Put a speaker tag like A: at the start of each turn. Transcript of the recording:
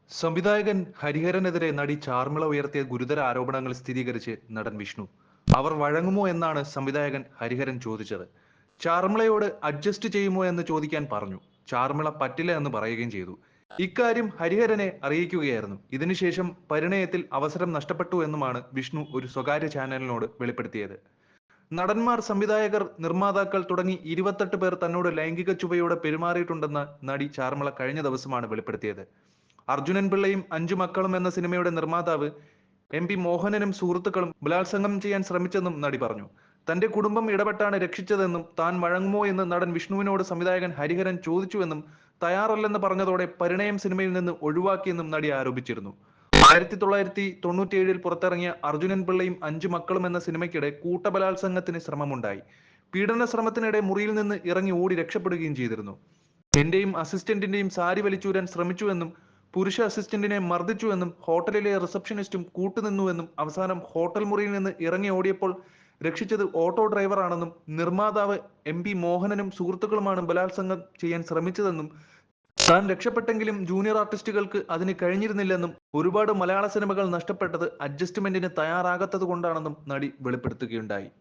A: സംവിധായകൻ ഹരിഹരനെതിരെ നടി ചാർമിള ഉയർത്തിയ ഗുരുതര ആരോപണങ്ങൾ സ്ഥിരീകരിച്ച് നടൻ വിഷ്ണു. അവർ വഴങ്ങുമോ എന്നാണ് സംവിധായകൻ ഹരിഹരൻ ചോദിച്ചത്. ചാർമിളയോട് അഡ്ജസ്റ്റ് ചെയ്യുമോ എന്ന് ചോദിക്കാൻ പറഞ്ഞു. ചാർമിള പറ്റില്ല എന്ന് പറയുകയും ചെയ്തു. ഇക്കാര്യം ഹരിഹരനെ അറിയിക്കുകയായിരുന്നു. ഇതിനുശേഷം പരിണയത്തിൽ അവസരം നഷ്ടപ്പെട്ടു എന്നുമാണ് വിഷ്ണു ഒരു സ്വകാര്യ ചാനലിനോട് വെളിപ്പെടുത്തിയത്. നടന്മാർ, സംവിധായകർ, നിർമ്മാതാക്കൾ തുടങ്ങി 28 പേർ തന്നോട് ലൈംഗിക ചുവയോടെ പെരുമാറിയിട്ടുണ്ടെന്ന് നടി ചാർമിള കഴിഞ്ഞ ദിവസമാണ് വെളിപ്പെടുത്തിയത്. അർജുനൻ പിള്ളയും അഞ്ചു മക്കളും എന്ന സിനിമയുടെ നിർമ്മാതാവ് എം.പി. മോഹനനും സുഹൃത്തുക്കളും ബലാത്സംഗം ചെയ്യാൻ ശ്രമിച്ചെന്നും നടി പറഞ്ഞു. തന്റെ കുടുംബം ഇടപെട്ടാണ് രക്ഷിച്ചതെന്നും താൻ വഴങ്ങുമോ എന്ന് നടൻ വിഷ്ണുവിനോട് സംവിധായകൻ ഹരിഹരൻ ചോദിച്ചുവെന്നും തയ്യാറല്ലെന്ന് പറഞ്ഞതോടെ പരിണയം സിനിമയിൽ നിന്ന് ഒഴിവാക്കിയെന്നും നടി ആരോപിച്ചിരുന്നു. 1997 പുറത്തിറങ്ങിയ അർജുനൻ പിള്ളയും അഞ്ചു മക്കളും എന്ന സിനിമയ്ക്കിടെ കൂട്ടബലാത്സംഗത്തിന് ശ്രമമുണ്ടായി. പീഡന ശ്രമത്തിനിടെ മുറിയിൽ നിന്ന് ഇറങ്ങി ഓടി രക്ഷപ്പെടുകയും ചെയ്തിരുന്നു. എന്റെയും അസിസ്റ്റന്റിന്റെയും സാരി വലിച്ചൂരാൻ ശ്രമിച്ചുവെന്നും പുരുഷ അസിസ്റ്റന്റിനെ മർദ്ദിച്ചുവെന്നും ഹോട്ടലിലെ റിസപ്ഷനിസ്റ്റും കൂട്ടുനിന്നുവെന്നും അവസാനം ഹോട്ടൽ മുറിയിൽ നിന്ന് ഇറങ്ങി ഓടിയപ്പോൾ രക്ഷിച്ചത് ഓട്ടോ ഡ്രൈവറാണെന്നും നിർമ്മാതാവ് എം.പി. മോഹനനും സുഹൃത്തുക്കളുമാണ് ബലാത്സംഗം ചെയ്യാൻ ശ്രമിച്ചതെന്നും താൻ രക്ഷപ്പെട്ടെങ്കിലും ജൂനിയർ ആർട്ടിസ്റ്റുകൾക്ക് അതിന് കഴിഞ്ഞിരുന്നില്ലെന്നും ഒരുപാട് മലയാള സിനിമകൾ നഷ്ടപ്പെട്ടത് അഡ്ജസ്റ്റ്മെന്റിന് തയ്യാറാകാത്തത് കൊണ്ടാണെന്നും നടി വെളിപ്പെടുത്തുകയുണ്ടായി.